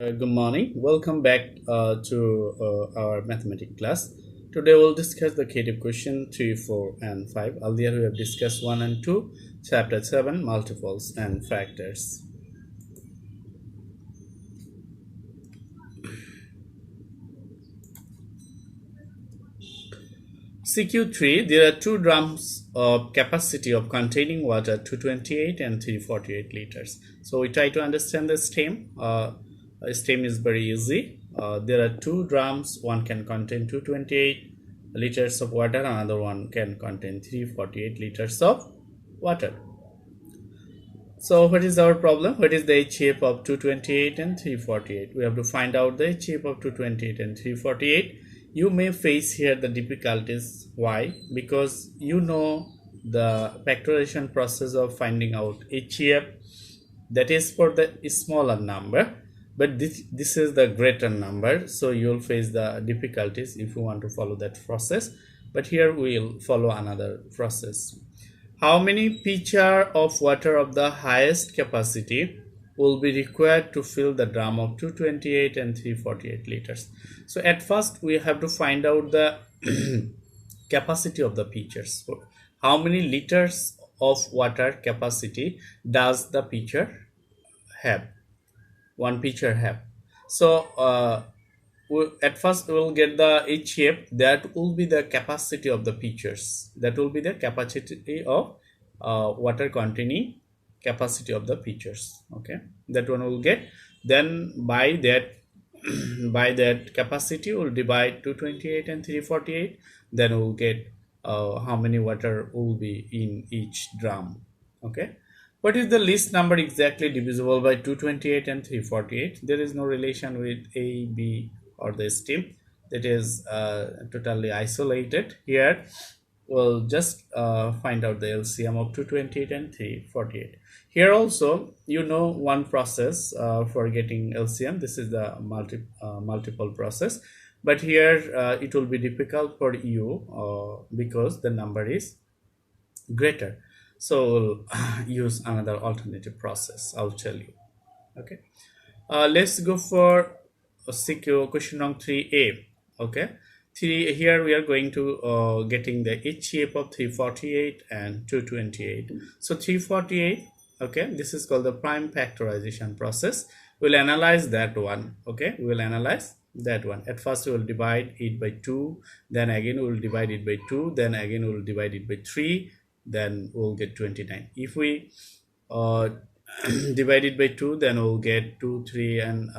Good morning. Welcome back to our mathematics class. Today we'll discuss the creative question 3, 4, and 5. Earlier we have discussed 1 and 2, chapter 7, multiples and factors. CQ-3, there are 2 drums of capacity of containing water, 228 and 348 liters. So we try to understand the stem. Stem is very easy. There are 2 drums, one can contain 228 liters of water, another one can contain 348 liters of water. So what is our problem? What is the H shape of 228 and 348? We have to find out the H shape of 228 and 348. You may face here the difficulties. Why? Because you know the factorization process of finding out H shape, that is for the smaller number, but this is the greater number, so you will face the difficulties if you want to follow that process. But here we will follow another process. How many pitcher of water of the highest capacity will be required to fill the drum of 228 and 348 liters? So at first we have to find out the capacity of the pitchers. So how many liters of water capacity does the pitcher have? One pitcher have. So at first we will get the H shape, that will be the capacity of the pitchers, that will be the capacity of water containing capacity of the pitchers. Okay, that one will get. Then by that by that capacity we'll divide 228 and 348, then we'll get how many water will be in each drum. Okay, what is the least number exactly divisible by 228 and 348? There is no relation with A, B or the stem. That is totally isolated. Here we'll just find out the LCM of 228 and 348. Here also you know one process for getting LCM. This is the multiple process. But here it will be difficult for you because the number is greater. So we'll use another alternative process. I'll tell you. Okay, let's go for CQ question number 3a. Okay, here we are going to getting the H shape of 348 and 228. So 348, okay, this is called the prime factorization process. We'll analyze that one. Okay, we'll analyze that one. At first we will divide it by 2, then again we will divide it by 2, then again we will divide it by 3, then we'll get 29. If we divide it by 2, then we'll get 2, 3, and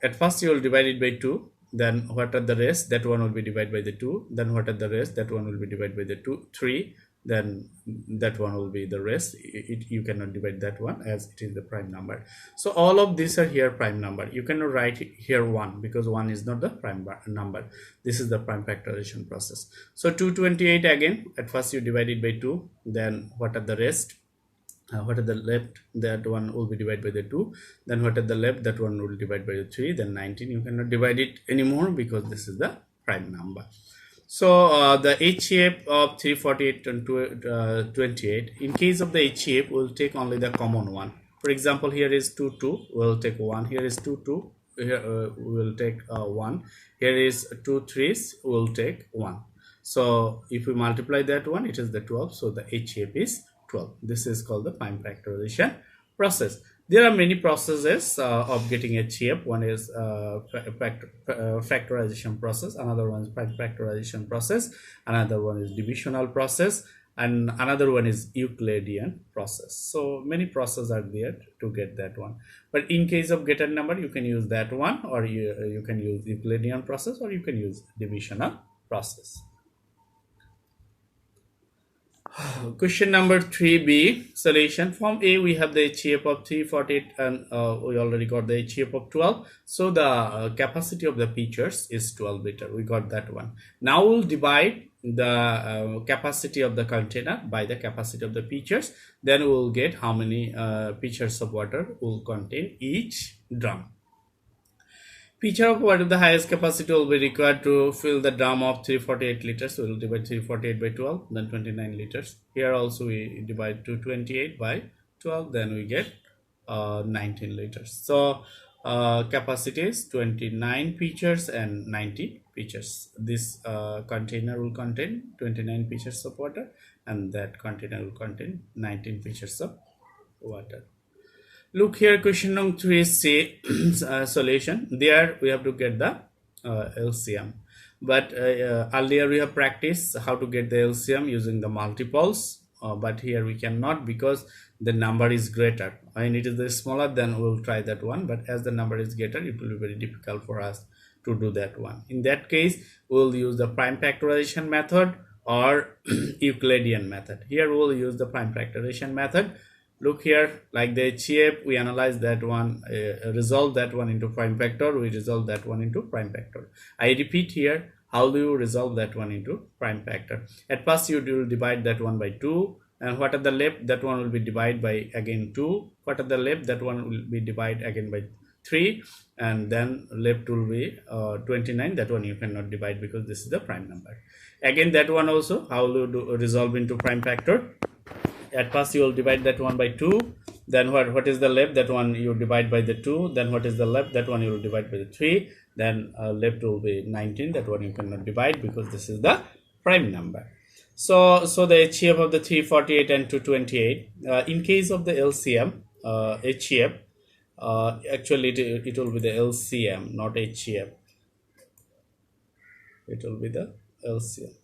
at first you will divide it by 2, then what are the rest? That one will be divided by the 2, then what are the rest? That one will be divided by the 2, 3, then that one will be the rest. You cannot divide that one as it is the prime number. So all of these are here prime number. You cannot write here 1 because 1 is not the prime number. This is the prime factorization process. So 228 again, at first you divide it by 2, then what are the rest? What are the left? That one will be divided by the 2, then what are the left? That one will divide by the 3, then 19. You cannot divide it anymore because this is the prime number. So the H shape of 348 and 28, in case of the H shape we'll take only the common one. For example, here is 2 2, we'll take 1. Here is 2 2, here we will take 1. Here is 2 3s, we'll take 1. So if we multiply that one, it is the 12. So the H shape is 12. This is called the prime factorization process. There are many processes of getting H shape. One is factorization process, another one is prime factorization process, another one is divisional process, and another one is Euclidean process. So many processes are there to get that one. But in case of greater number, you can use that one, or you can use Euclidean process, or you can use divisional process. Question number 3b, solution. From A we have the H shape of 348 and we already got the H shape of 12. So the capacity of the pitchers is 12 liter. We got that one. Now we'll divide the capacity of the container by the capacity of the pitchers. Then we'll get how many pitchers of water will contain each drum. Pitcher of water of the highest capacity will be required to fill the drum of 348 liters. So we will divide 348 by 12, then 29 liters. Here also we divide 228 by 12, then we get 19 liters. So capacity is 29 pitchers and 90 pitchers. This container will contain 29 pitchers of water, and that container will contain 19 pitchers of water. Look here, question number 3C solution. There we have to get the LCM. But earlier we have practiced how to get the LCM using the multiples. But here we cannot, because the number is greater. When it is the smaller, then we will try that one. But as the number is greater, it will be very difficult for us to do that one. In that case, we will use the prime factorization method or Euclidean method. Here we will use the prime factorization method. Look here, like the HCF, we analyze that one, resolve that one into prime factor, we resolve that one into prime factor. I repeat here, how do you resolve that one into prime factor? At first you will divide that one by 2, and what are the left, that one will be divided by again 2. What are the left, that one will be divided again by 3, and then left will be 29. That one you cannot divide because this is the prime number. Again that one also, how do you resolve into prime factor? At first you will divide that one by 2, then what is the left, that one you divide by the 2, then what is the left, that one you will divide by the 3, then left will be 19. That one you cannot divide because this is the prime number. So the HCF of the 348 and 228, in case of the LCM, HCF, actually it will be the LCM, not HCF. It will be the LCM.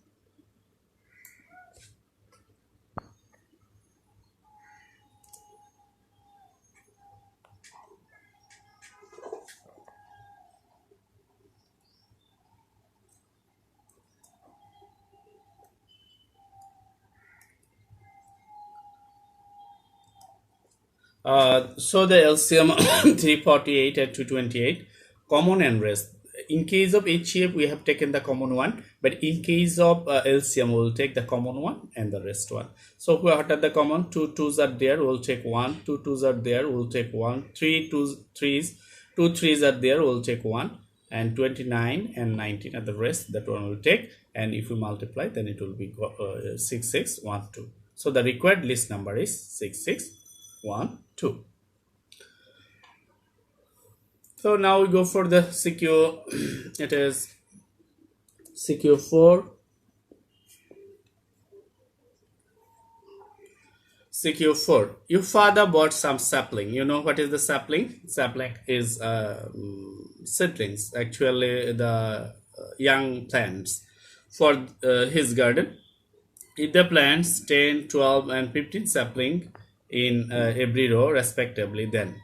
So the LCM 348 and 228, common and rest. In case of HCF, we have taken the common one, but in case of LCM, we will take the common one and the rest one. So what are the common? 2 2s are there, we will take 1. 2 2s are there, we will take 1. 3 2s, 2 3s are there, we will take 1. And 29 and 19 are the rest, that one will take. And if we multiply, then it will be 6612. So the required list number is 6612. So now we go for the CQ. It is CQ4. CQ4. Your father bought some sapling. You know what is the sapling? Sapling is seedlings, actually the young plants for his garden. If the plants 10, 12 and 15 sapling in every row respectively, then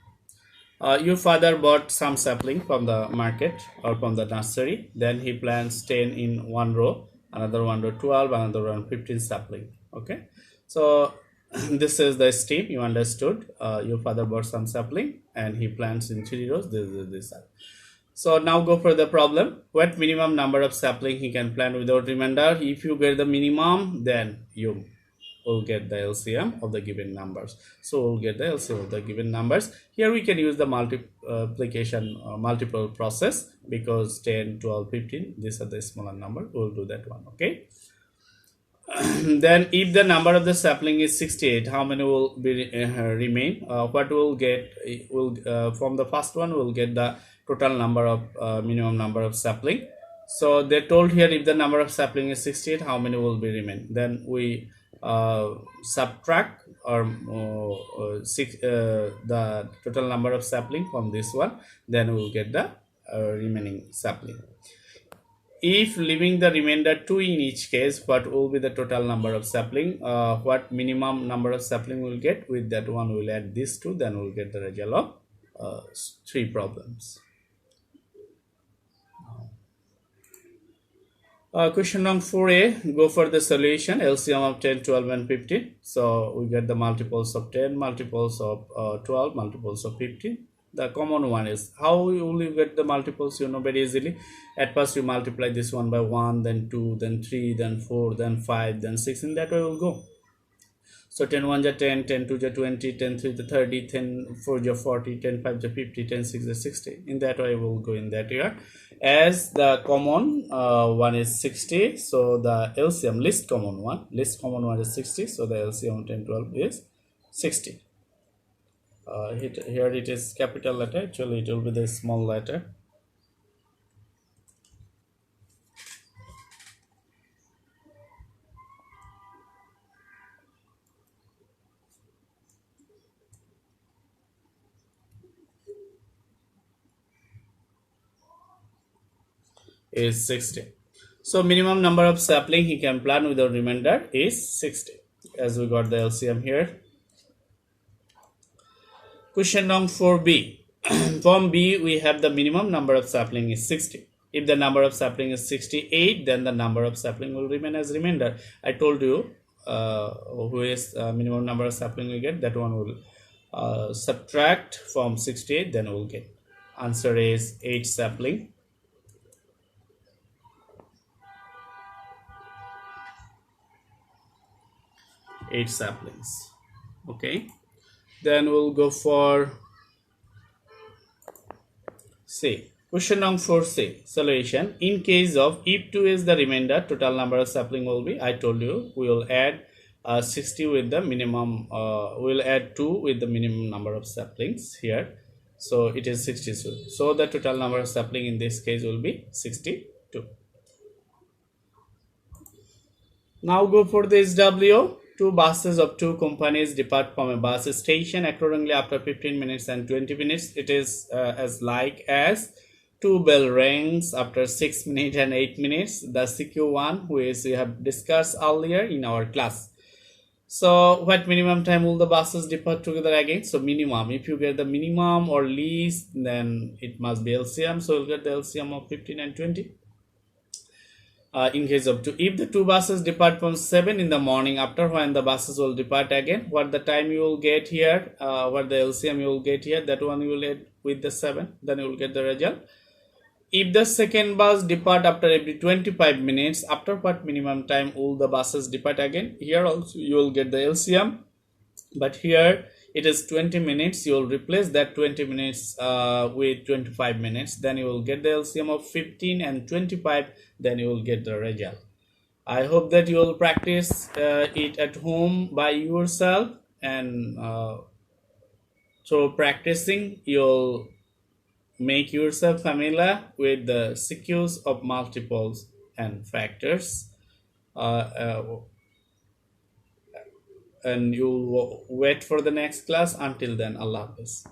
your father bought some sapling from the market or from the nursery. Then he plants 10 in one row, another one row 12, another one 15 sapling. Okay, so this is the step you understood. Your father bought some sapling and he plants in 3 rows. This. So now go for the problem. What minimum number of sapling he can plant without remainder? If you get the minimum, then you will get the LCM of the given numbers. So we'll get the LCM of the given numbers. Here we can use the multiplication multiple process, because 10, 12, 15, these are the smaller number. We'll do that one. Okay. Then if the number of the sapling is 68, how many will be remain? What we'll get will from the first one, we'll get the total number of minimum number of sapling. So they told here, if the number of sapling is 68, how many will be remain? Then we subtract or the total number of sapling from this one, then we will get the remaining sapling. If leaving the remainder 2 in each case, what will be the total number of sapling? What minimum number of sapling we'll get? With that one, we'll add these 2, then we'll get the result of 3 problems. Question number 4a, go for the solution. LCM of 10, 12 and 15. So we get the multiples of 10, multiples of 12, multiples of 15. The common one is, how will you get the multiples? You know very easily. At first you multiply this one by 1, then 2, then 3, then 4, then 5, then 6. In that way we'll go. So 10 1 is 10, 10 2 is 20, 10 3 is 30, 10 4 is 40, 10 5 is 50, 10 6 is 60. In that way we'll go in that year. As the common one is 60, so the LCM least common one is 60. So the LCM 10 12 is 60. Here it is capital letter, actually it will be the small letter. Is 60. So minimum number of sapling he can plant without remainder is 60. As we got the LCM here. Question number 4b. From B we have the minimum number of sapling is 60. If the number of sapling is 68, then the number of sapling will remain as remainder. I told you who is minimum number of sapling we get, that one will subtract from 68, then we'll get. Answer is 8 sapling. 8 saplings. Okay, then we'll go for C. Question number 4C. Solution. In case of if 2 is the remainder, total number of sapling will be, I told you, we will add 60 with the minimum, we'll add 2 with the minimum number of saplings here. So it is 62. So the total number of sapling in this case will be 62. Now go for the SW. Two buses of two companies depart from a bus station accordingly after 15 minutes and 20 minutes. It is as like as two bell rings after 6 minutes and 8 minutes. The CQ1 which we have discussed earlier in our class. So what minimum time will the buses depart together again? So minimum, if you get the minimum or least, then it must be LCM. So we'll get the LCM of 15 and 20. In case of two, if the two buses depart from 7 in the morning, after when the buses will depart again, what the time you will get here, what the LCM you will get here, that one you will add with the 7, then you will get the result. If the second bus depart after every 25 minutes, after what minimum time will the buses depart again? Here also you will get the LCM, but here it is 20 minutes. You will replace that 20 minutes with 25 minutes, then you will get the LCM of 15 and 25, then you will get the result. I hope that you will practice it at home by yourself, and through practicing you'll make yourself familiar with the CQs of multiples and factors, and you'll wait for the next class. Until then, Allah Hafiz.